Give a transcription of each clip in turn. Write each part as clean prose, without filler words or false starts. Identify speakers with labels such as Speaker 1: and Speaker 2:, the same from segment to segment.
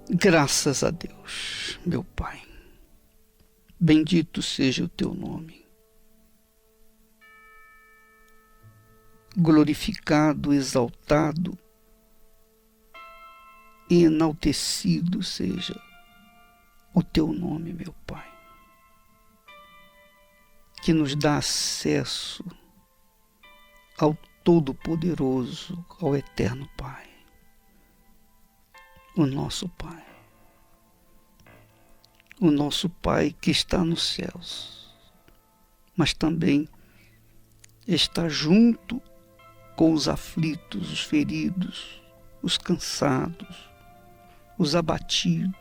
Speaker 1: Graças a Deus, meu Pai. Bendito seja o teu nome. Glorificado, exaltado e enaltecido seja o teu nome, meu Pai, que nos dá acesso ao Todo-Poderoso, ao Eterno Pai, o nosso Pai. O nosso Pai que está nos céus, mas também está junto com os aflitos, os feridos, os cansados, os abatidos,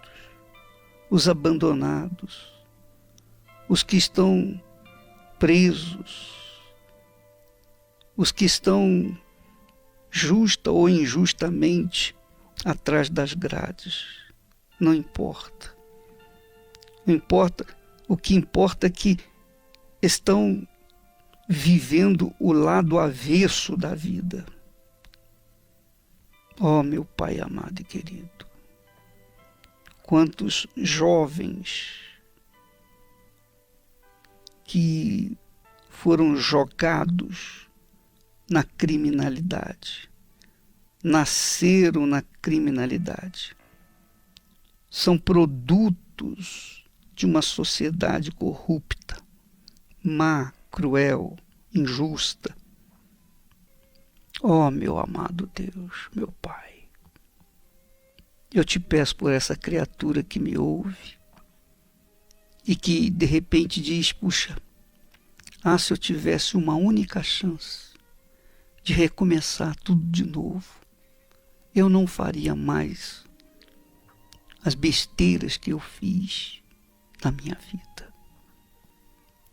Speaker 1: os abandonados, os que estão presos, os que estão justa ou injustamente atrás das grades. Não importa. Não importa, o que importa é que estão vivendo o lado avesso da vida. Oh, meu Pai amado e querido, quantos jovens que foram jogados na criminalidade, nasceram na criminalidade, são produtos de uma sociedade corrupta, má, cruel, injusta. Oh, meu amado Deus, meu Pai, eu te peço por essa criatura que me ouve e que de repente diz, puxa, se eu tivesse uma única chance de recomeçar tudo de novo, eu não faria mais as besteiras que eu fiz na minha vida.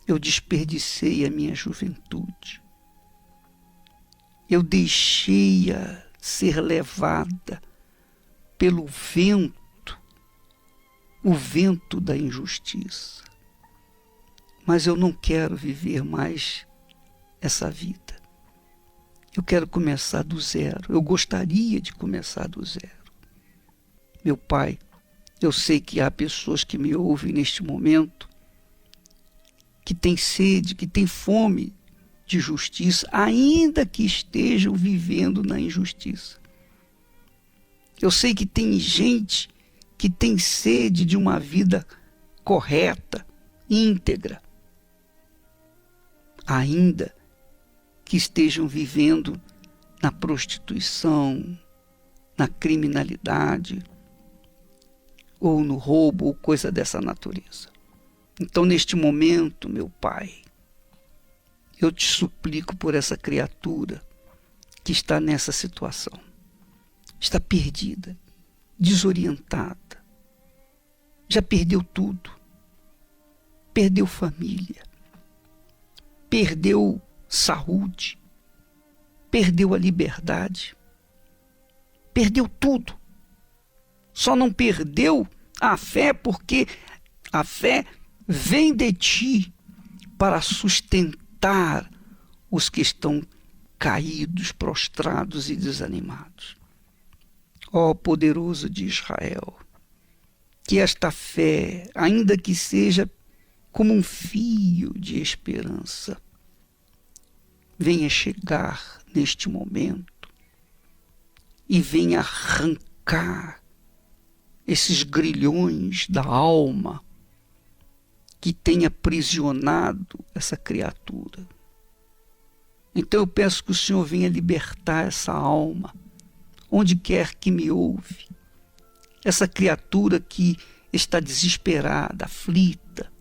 Speaker 1: Eu desperdicei a minha juventude. Eu deixei-a ser levada pelo vento, o vento da injustiça. Mas eu não quero viver mais essa vida. Eu quero começar do zero. Eu gostaria de começar do zero. Meu Pai, eu sei que há pessoas que me ouvem neste momento que têm sede, que têm fome de justiça, ainda que estejam vivendo na injustiça. Eu sei que tem gente que tem sede de uma vida correta, íntegra, ainda que estejam vivendo na prostituição, na criminalidade, ou no roubo, ou coisa dessa natureza. Então, neste momento, meu Pai, eu te suplico por essa criatura que está nessa situação. Está perdida, desorientada, já perdeu tudo. Perdeu família, perdeu saúde, perdeu a liberdade, perdeu tudo. Só não perdeu a fé porque a fé vem de ti para sustentar os que estão caídos, prostrados e desanimados. Ó poderoso de Israel, que esta fé, ainda que seja como um fio de esperança, venha chegar neste momento e venha arrancar esses grilhões da alma que tem aprisionado essa criatura. Então eu peço que o Senhor venha libertar essa alma, onde quer que me ouve, essa criatura que está desesperada, aflita,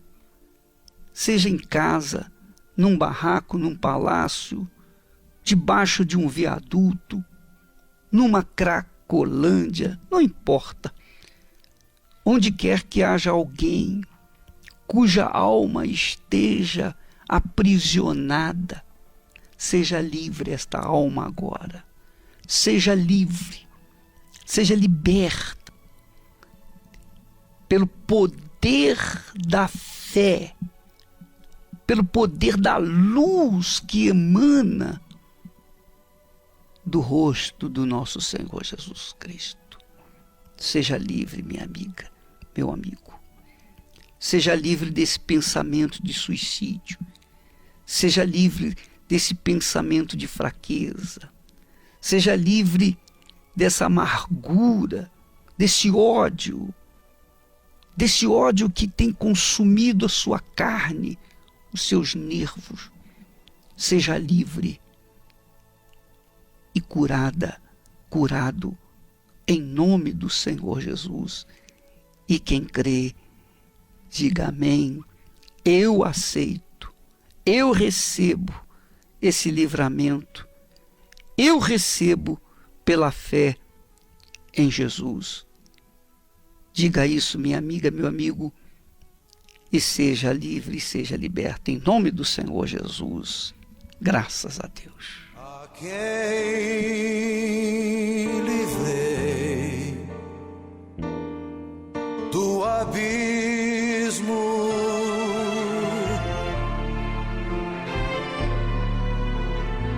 Speaker 1: seja em casa, num barraco, num palácio, debaixo de um viaduto, numa cracolândia, não importa. Onde quer que haja alguém cuja alma esteja aprisionada, seja livre esta alma agora. Seja livre, seja liberta pelo poder da fé, pelo poder da luz que emana do rosto do nosso Senhor Jesus Cristo. Seja livre, minha amiga, meu amigo. Seja livre desse pensamento de suicídio. Seja livre desse pensamento de fraqueza. Seja livre dessa amargura, desse ódio que tem consumido a sua carne, os seus nervos. Seja livre e curado em nome do Senhor Jesus. E quem crê, diga amém. Eu aceito, eu recebo esse livramento, eu recebo pela fé em Jesus. Diga isso, minha amiga, meu amigo, e seja livre, e seja liberta em nome do Senhor Jesus. Graças a Deus.
Speaker 2: A quem livrei do abismo,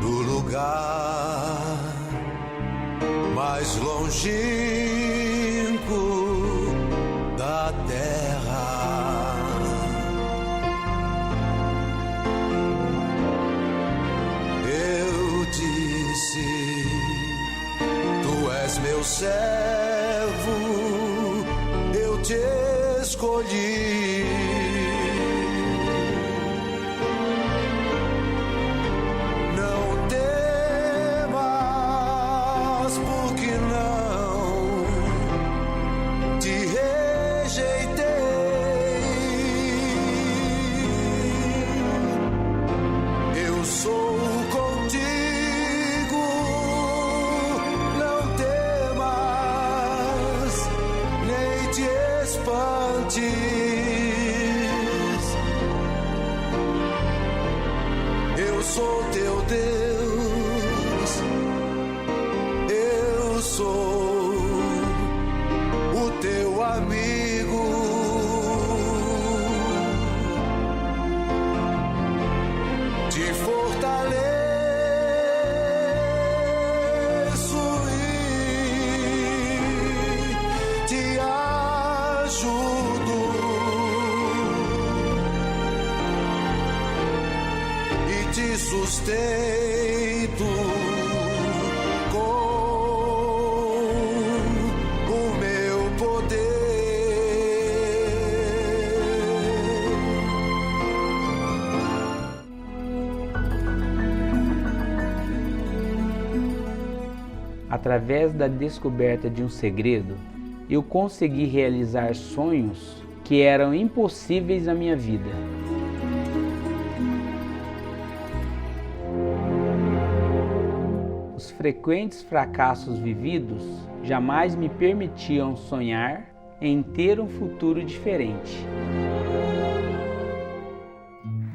Speaker 2: do lugar mais longínquo da terra. Eu disse: Tu és meu servo, eu te escolhi. Não temas, porque não te rejeitei. Eu sou contigo, não temas, nem te espantes. Eu sou teu Deus, eu sou o teu amigo. Te fortaleço e te ajudo, e te sustento com o meu poder.
Speaker 3: Através da descoberta de um segredo, eu consegui realizar sonhos que eram impossíveis na minha vida. Os frequentes fracassos vividos jamais me permitiam sonhar em ter um futuro diferente.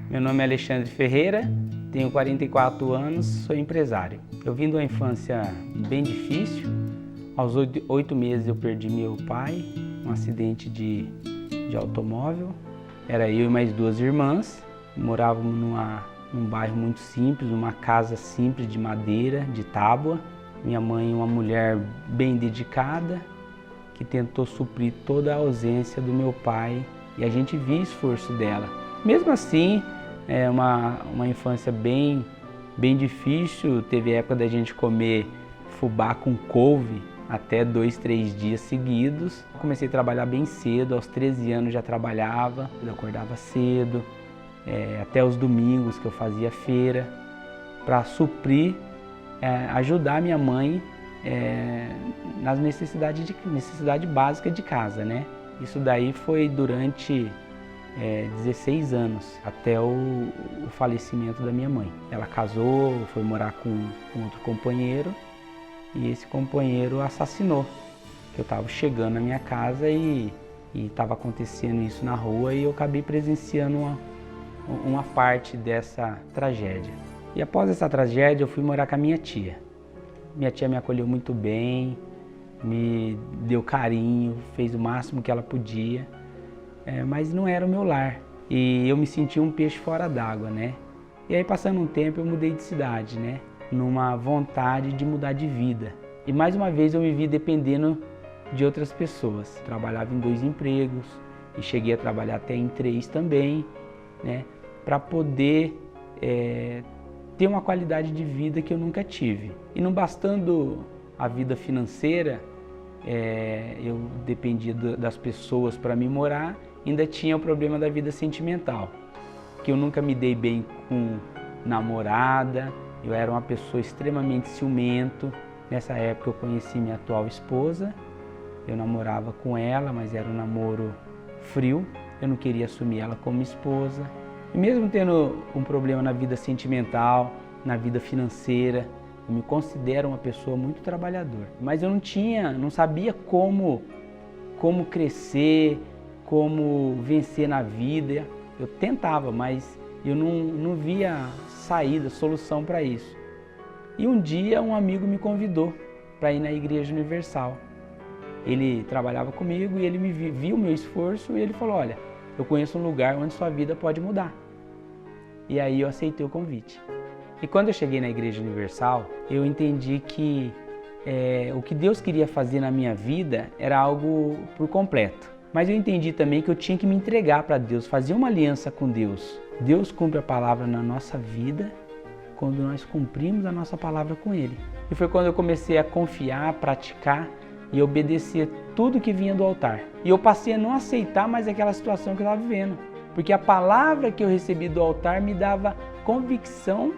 Speaker 3: Meu nome é Alexandre Ferreira, tenho 44 anos, sou empresário. Eu vim de uma infância bem difícil. Aos 8 meses eu perdi meu pai, um acidente de automóvel. Era eu e mais 2 irmãs. Morávamos num bairro muito simples, numa casa simples de madeira, de tábua. Minha mãe, uma mulher bem dedicada, que tentou suprir toda a ausência do meu pai, e a gente via o esforço dela. Mesmo assim, é uma infância bem difícil. Teve época da gente comer fubá com couve até 2, 3 dias seguidos. Comecei a trabalhar bem cedo, aos 13 anos já trabalhava, eu acordava cedo, até os domingos que eu fazia feira, para suprir, ajudar minha mãe nas necessidade básica de casa, né? Isso daí foi durante 16 anos, até o falecimento da minha mãe. Ela casou, foi morar com outro companheiro, e esse companheiro assassinou. Eu estava chegando na minha casa e estava acontecendo isso na rua, e eu acabei presenciando uma parte dessa tragédia. E após essa tragédia eu fui morar com a minha tia. Minha tia me acolheu muito bem, me deu carinho, fez o máximo que ela podia. Mas não era o meu lar, e eu me sentia um peixe fora d'água, né? E aí, passando um tempo, eu mudei de cidade, né? Numa vontade de mudar de vida. E mais uma vez eu me vi dependendo de outras pessoas. Trabalhava em 2 empregos e cheguei a trabalhar até em 3 também, né, para poder ter uma qualidade de vida que eu nunca tive. E não bastando a vida financeira, eu dependia das pessoas para me morar, ainda tinha o problema da vida sentimental, que eu nunca me dei bem com namorada, eu era uma pessoa extremamente ciumento. Nessa época eu conheci minha atual esposa, eu namorava com ela, mas era um namoro frio, eu não queria assumir ela como esposa. E mesmo tendo um problema na vida sentimental, na vida financeira, eu me considero uma pessoa muito trabalhadora. Mas eu não sabia como crescer, como vencer na vida. Eu tentava, mas eu não via saída, solução para isso. E um dia um amigo me convidou para ir na Igreja Universal. Ele trabalhava comigo e ele viu o meu esforço e ele falou: olha, eu conheço um lugar onde sua vida pode mudar. E aí eu aceitei o convite. E quando eu cheguei na Igreja Universal, eu entendi que o que Deus queria fazer na minha vida era algo por completo. Mas eu entendi também que eu tinha que me entregar para Deus, fazer uma aliança com Deus. Deus cumpre a palavra na nossa vida quando nós cumprimos a nossa palavra com Ele. E foi quando eu comecei a confiar, praticar e obedecer tudo que vinha do altar. E eu passei a não aceitar mais aquela situação que eu estava vivendo, porque a palavra que eu recebi do altar me dava convicção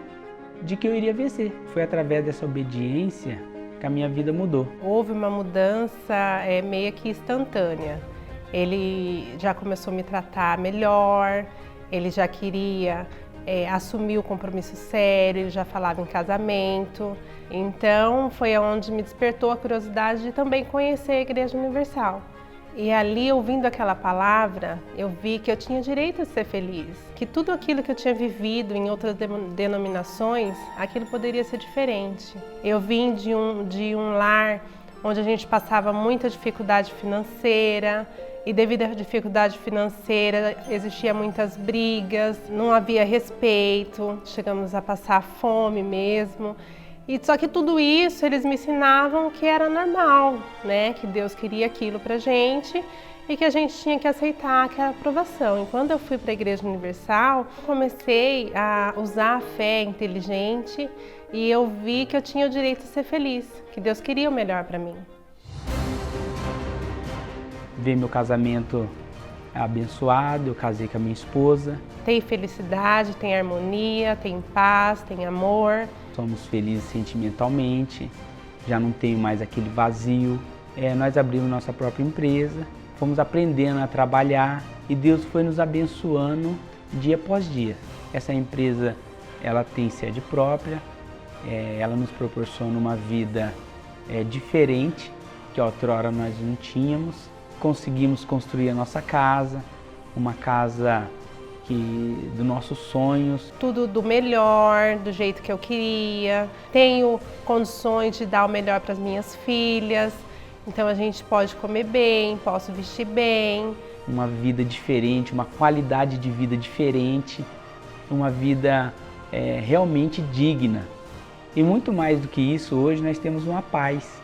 Speaker 3: de que eu iria vencer. Foi através dessa obediência que a minha vida mudou.
Speaker 4: Houve uma mudança meio que instantânea. Ele já começou a me tratar melhor, ele já queria assumir o compromisso sério, ele já falava em casamento. Então foi onde me despertou a curiosidade de também conhecer a Igreja Universal. E ali, ouvindo aquela palavra, eu vi que eu tinha direito a ser feliz, que tudo aquilo que eu tinha vivido em outras denominações, aquilo poderia ser diferente. Eu vim de um lar onde a gente passava muita dificuldade financeira, e devido à dificuldade financeira existia muitas brigas, não havia respeito, chegamos a passar fome mesmo. E só que tudo isso eles me ensinavam que era normal, né? Que Deus queria aquilo pra gente e que a gente tinha que aceitar aquela aprovação. E quando eu fui para a Igreja Universal, comecei a usar a fé inteligente e eu vi que eu tinha o direito de ser feliz, que Deus queria o melhor para mim.
Speaker 3: Ver meu casamento abençoado, eu casei com a minha esposa.
Speaker 4: Tem felicidade, tem harmonia, tem paz, tem amor.
Speaker 3: Somos felizes sentimentalmente, já não tenho mais aquele vazio. Nós abrimos nossa própria empresa, fomos aprendendo a trabalhar e Deus foi nos abençoando dia após dia. Essa empresa, ela tem sede própria, ela nos proporciona uma vida diferente, que outrora nós não tínhamos. Conseguimos construir a nossa casa, uma casa dos nossos sonhos.
Speaker 4: Tudo do melhor, do jeito que eu queria. Tenho condições de dar o melhor para as minhas filhas. Então a gente pode comer bem, posso vestir bem.
Speaker 3: Uma vida diferente, uma qualidade de vida diferente, uma vida realmente digna. E muito mais do que isso, hoje nós temos uma paz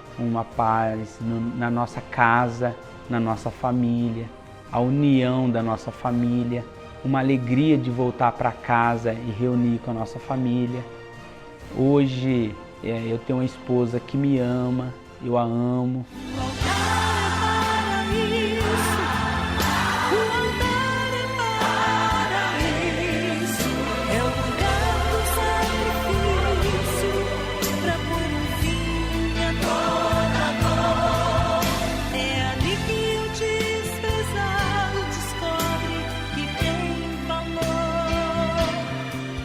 Speaker 3: na nossa casa, na nossa família, a união da nossa família, uma alegria de voltar para casa e reunir com a nossa família. Hoje eu tenho uma esposa que me ama, eu a amo.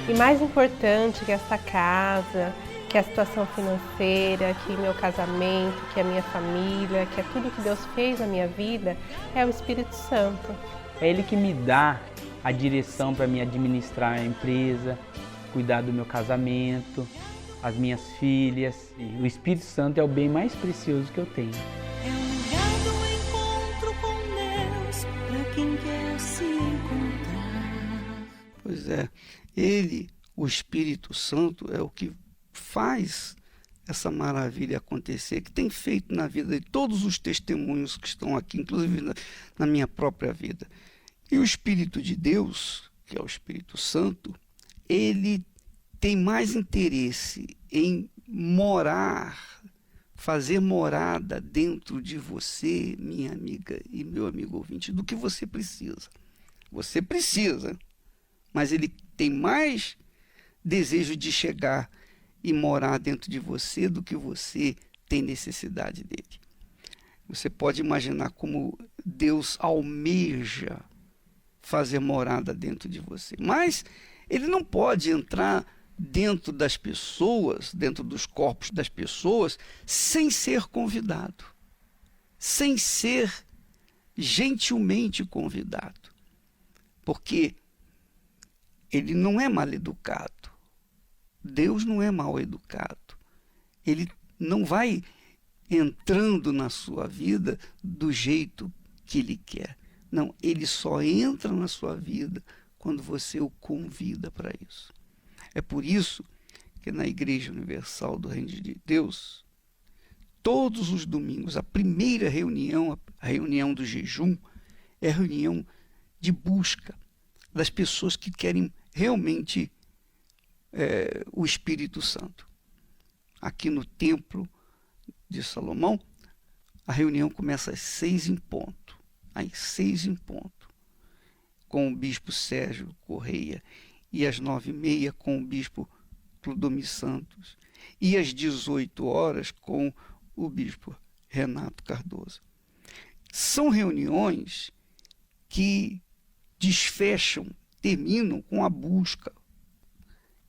Speaker 4: E mais importante que essa casa, que a situação financeira, que meu casamento, que a minha família, que é tudo que Deus fez na minha vida, é o Espírito Santo.
Speaker 3: É Ele que me dá a direção para me administrar a empresa, cuidar do meu casamento, as minhas filhas. E o Espírito Santo é o bem mais precioso que eu tenho.
Speaker 5: É um lugar do encontro com Deus, para quem quer se encontrar.
Speaker 1: Pois é, Ele, o Espírito Santo, é o que faz essa maravilha acontecer, que tem feito na vida de todos os testemunhos que estão aqui, inclusive na minha própria vida. E o Espírito de Deus, que é o Espírito Santo, ele tem mais interesse em morar, fazer morada dentro de você, minha amiga e meu amigo ouvinte, do que você precisa. Você precisa, mas ele tem mais desejo de chegar e morar dentro de você do que você tem necessidade dele. Você pode imaginar como Deus almeja fazer morada dentro de você, mas ele não pode entrar dentro das pessoas, dentro dos corpos das pessoas, sem ser convidado, sem ser gentilmente convidado, porque ele não é mal educado. Deus não é mal educado. Ele não vai entrando na sua vida do jeito que ele quer. Não, ele só entra na sua vida quando você o convida para isso. É por isso que na Igreja Universal do Reino de Deus, todos os domingos, a primeira reunião, a reunião do jejum, é a reunião de busca das pessoas que querem realmente o Espírito Santo. Aqui no Templo de Salomão, a reunião começa às 6 em ponto. Às 6 em ponto, com o bispo Sérgio Correia, e às 9h30 com o bispo Clodomir Santos, e às 18 horas com o bispo Renato Cardoso. São reuniões que desfecham, terminam com a busca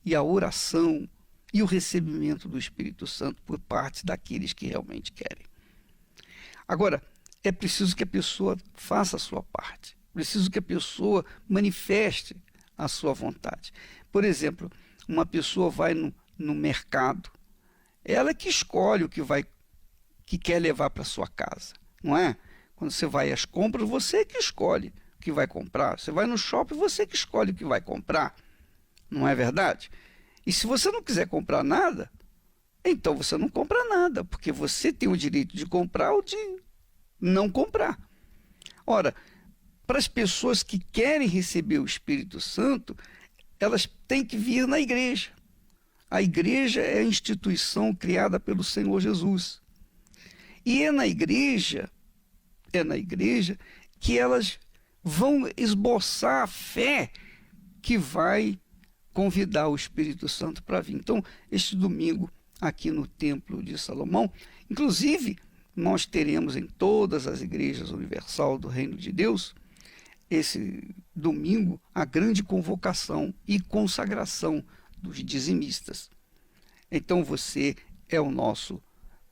Speaker 1: e a oração e o recebimento do Espírito Santo por parte daqueles que realmente querem. Agora, é preciso que a pessoa faça a sua parte, preciso que a pessoa manifeste a sua vontade. Por exemplo, uma pessoa vai no mercado, ela que escolhe o que quer levar para sua casa, não é? Quando você vai às compras, você que escolhe o que vai comprar. Você vai no shopping, você que escolhe o que vai comprar. Não é verdade? E se você não quiser comprar nada, então você não compra nada, porque você tem o direito de comprar ou de não comprar. Ora, para as pessoas que querem receber o Espírito Santo, elas têm que vir na igreja. A igreja é a instituição criada pelo Senhor Jesus. E é na igreja que elas vão esboçar a fé que vai convidar o Espírito Santo para vir. Então, este domingo, aqui no Templo de Salomão, inclusive, nós teremos em todas as igrejas universal do Reino de Deus, esse domingo, a grande convocação e consagração dos dizimistas. Então, você é o nosso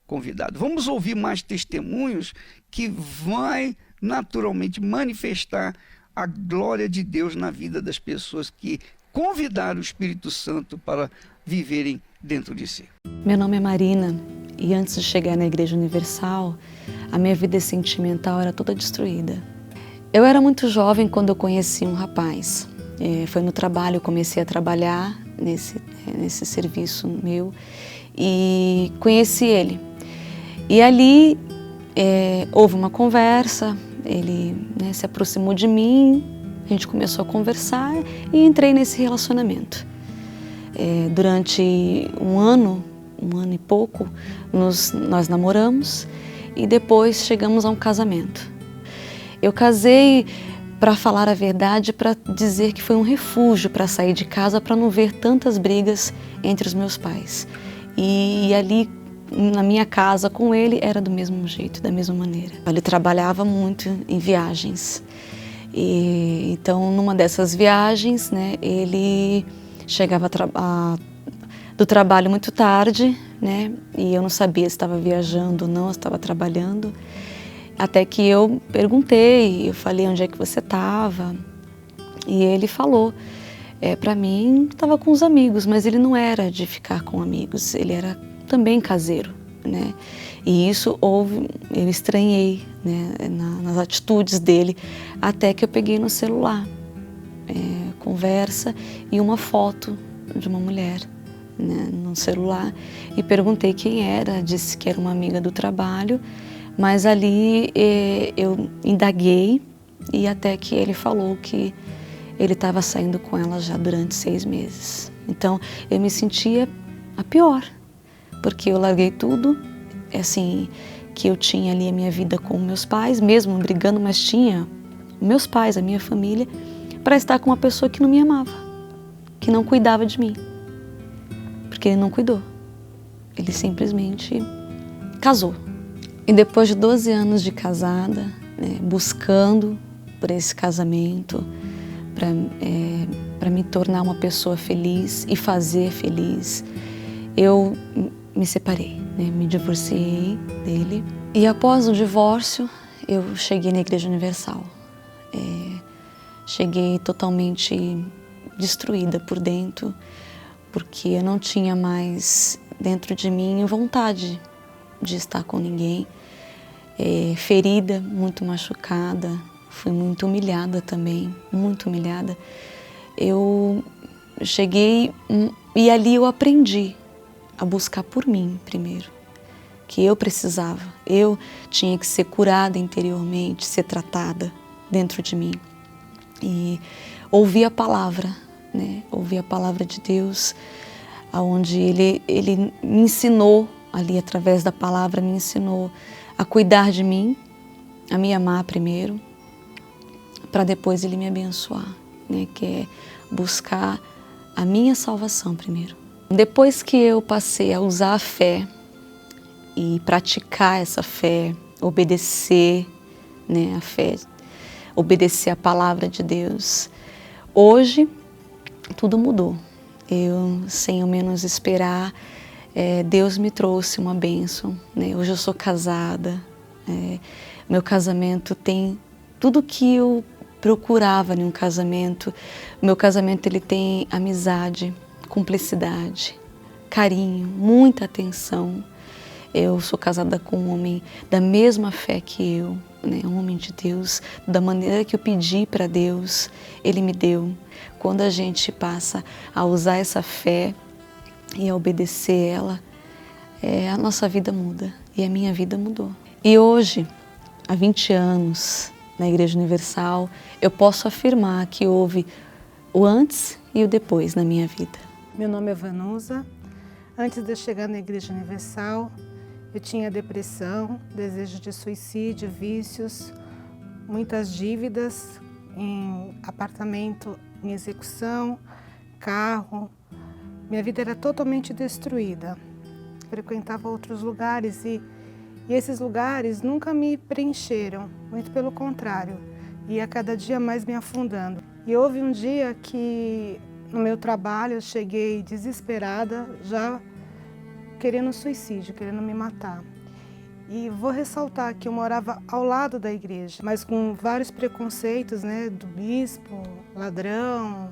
Speaker 1: convidado. Vamos ouvir mais testemunhos que vai naturalmente manifestar a glória de Deus na vida das pessoas que convidaram o Espírito Santo para viverem dentro de si.
Speaker 6: Meu nome é Marina e antes de chegar na Igreja Universal, a minha vida sentimental era toda destruída. Eu era muito jovem quando eu conheci um rapaz. Foi no trabalho, eu comecei a trabalhar nesse serviço meu e conheci ele. E ali houve uma conversa, ele se aproximou de mim, a gente começou a conversar e entrei nesse relacionamento. Durante um ano e pouco, nós namoramos e depois chegamos a um casamento. Eu casei, para falar a verdade, para dizer que foi um refúgio para sair de casa, para não ver tantas brigas entre os meus pais. E ali, na minha casa com ele, era do mesmo jeito, da mesma maneira. Ele trabalhava muito em viagens. Então, numa dessas viagens, ele chegava do trabalho muito tarde, e eu não sabia se estava viajando ou não, se estava trabalhando. Até que eu perguntei, eu falei onde é que você estava, e ele falou, para mim estava com os amigos, mas ele não era de ficar com amigos, ele era também caseiro, E isso eu estranhei, nas atitudes dele, até que eu peguei no celular, conversa e uma foto de uma mulher, né, no celular e perguntei quem era, disse que era uma amiga do trabalho, mas ali eu indaguei e até que ele falou que ele estava saindo com ela já durante 6 meses. Então eu me sentia a pior, porque eu larguei tudo, assim, que eu tinha ali a minha vida com meus pais, mesmo brigando, mas tinha meus pais, a minha família, para estar com uma pessoa que não me amava, que não cuidava de mim. Porque ele não cuidou. Ele simplesmente casou. E depois de 12 anos de casada, né, buscando por esse casamento, para me tornar uma pessoa feliz e fazer feliz, eu me separei, né, me divorciei dele. E após o divórcio, eu cheguei na Igreja Universal. Cheguei totalmente destruída por dentro, porque eu não tinha mais dentro de mim vontade de estar com ninguém. Ferida, muito machucada, fui muito humilhada também, muito humilhada. Eu cheguei e ali eu aprendi a buscar por mim primeiro, que eu precisava, eu tinha que ser curada interiormente, ser tratada dentro de mim. E ouvir a palavra, né? Ouvir a palavra de Deus, onde ele me ensinou, ali através da palavra, me ensinou a cuidar de mim, a me amar primeiro, para depois ele me abençoar, né? Que é buscar a minha salvação primeiro. Depois que eu passei a usar a fé e praticar essa fé, obedecer, né, a fé, obedecer a palavra de Deus, hoje tudo mudou. Eu, sem ao menos esperar, Deus me trouxe uma bênção, né? Hoje eu sou casada, meu casamento tem tudo que eu procurava em um casamento. Meu casamento ele tem amizade, cumplicidade, carinho, muita atenção. Eu sou casada com um homem da mesma fé que eu, né? Um homem de Deus, da maneira que eu pedi para Deus, Ele me deu. Quando a gente passa a usar essa fé e a obedecer ela, a nossa vida muda, e a minha vida mudou. E hoje, há 20 anos, na Igreja Universal, eu posso afirmar que houve o antes e o depois na minha vida.
Speaker 7: Meu nome é Vanusa. Antes de eu chegar na Igreja Universal, eu tinha depressão, desejo de suicídio, vícios, muitas dívidas em apartamento em execução, carro. Minha vida era totalmente destruída. Frequentava outros lugares e esses lugares nunca me preencheram, muito pelo contrário, ia cada dia mais me afundando. E houve um dia que no meu trabalho eu cheguei desesperada, já querendo suicídio, querendo me matar. E vou ressaltar que eu morava ao lado da igreja, mas com vários preconceitos, né, do bispo, ladrão,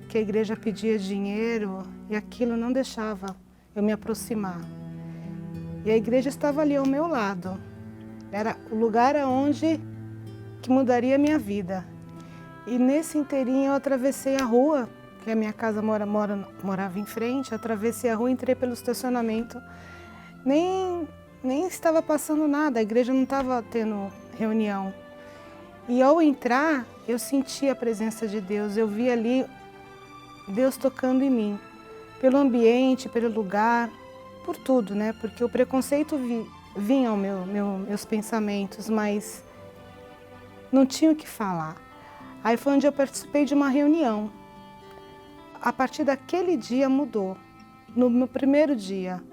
Speaker 7: que a igreja pedia dinheiro, e aquilo não deixava eu me aproximar. E a igreja estava ali ao meu lado. Era o lugar aonde que mudaria a minha vida. E nesse inteirinho eu atravessei a rua, que a minha casa morava em frente, atravessei a rua, entrei pelo estacionamento. Nem estava passando nada, a igreja não estava tendo reunião. E ao entrar, eu senti a presença de Deus, eu vi ali Deus tocando em mim, pelo ambiente, pelo lugar, por tudo, né? Porque o preconceito vinha aos meus pensamentos, mas não tinha o que falar. Aí foi onde eu participei de uma reunião. A partir daquele dia mudou, no meu primeiro dia,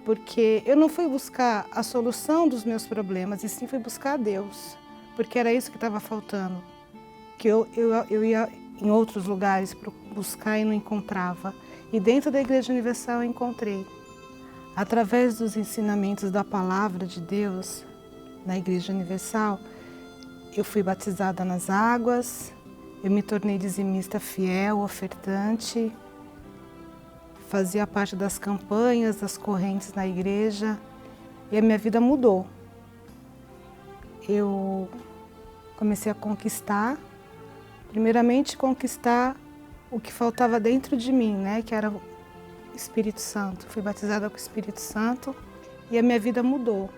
Speaker 7: porque eu não fui buscar a solução dos meus problemas, e sim fui buscar a Deus, porque era isso que estava faltando, que eu ia em outros lugares para buscar e não encontrava. E dentro da Igreja Universal eu encontrei. Através dos ensinamentos da Palavra de Deus, na Igreja Universal, eu fui batizada nas águas, eu me tornei dizimista fiel, ofertante, fazia parte das campanhas, das correntes na igreja, e a minha vida mudou. Eu comecei a conquistar, primeiramente conquistar o que faltava dentro de mim, né? Que era Espírito Santo. Fui batizada com o Espírito Santo e a minha vida mudou.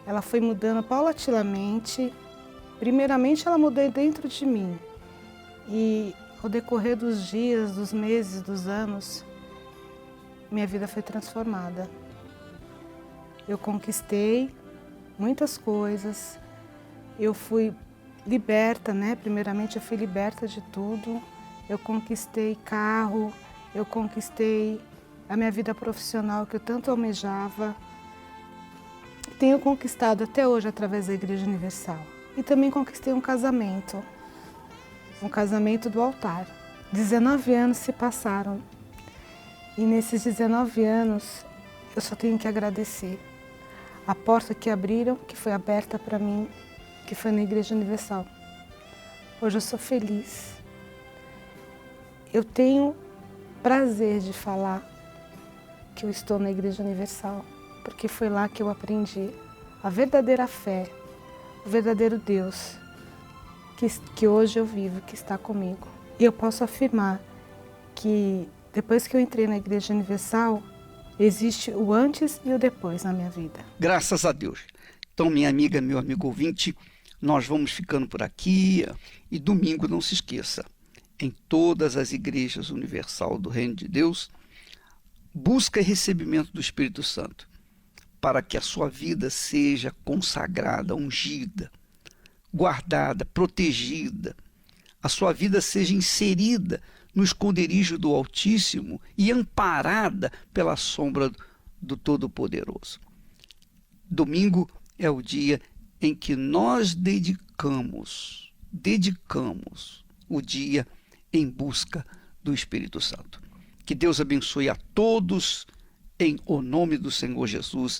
Speaker 7: Ela foi mudando paulatinamente. Primeiramente, ela mudou dentro de mim. E ao decorrer dos dias, dos meses, dos anos, minha vida foi transformada. Eu conquistei muitas coisas. Eu fui liberta, né? Primeiramente, eu fui liberta de tudo. Eu conquistei carro, eu conquistei a minha vida profissional que eu tanto almejava. Tenho conquistado até hoje através da Igreja Universal. E também conquistei um casamento do altar. 19 anos se passaram e nesses 19 anos eu só tenho que agradecer. A porta que abriram, que foi aberta para mim, que foi na Igreja Universal. Hoje eu sou feliz. Eu tenho prazer de falar que eu estou na Igreja Universal, porque foi lá que eu aprendi a verdadeira fé, o verdadeiro Deus que hoje eu vivo, que está comigo. E eu posso afirmar que depois que eu entrei na Igreja Universal, existe o antes e o depois na minha vida.
Speaker 1: Graças a Deus. Então, minha amiga, meu amigo ouvinte, nós vamos ficando por aqui. E domingo, não se esqueça, em todas as igrejas universal do Reino de Deus, busca recebimento do Espírito Santo, para que a sua vida seja consagrada, ungida, guardada, protegida, a sua vida seja inserida no esconderijo do Altíssimo e amparada pela sombra do Todo-Poderoso. Domingo é o dia em que nós dedicamos o dia em busca do Espírito Santo. Que Deus abençoe a todos em o nome do Senhor Jesus.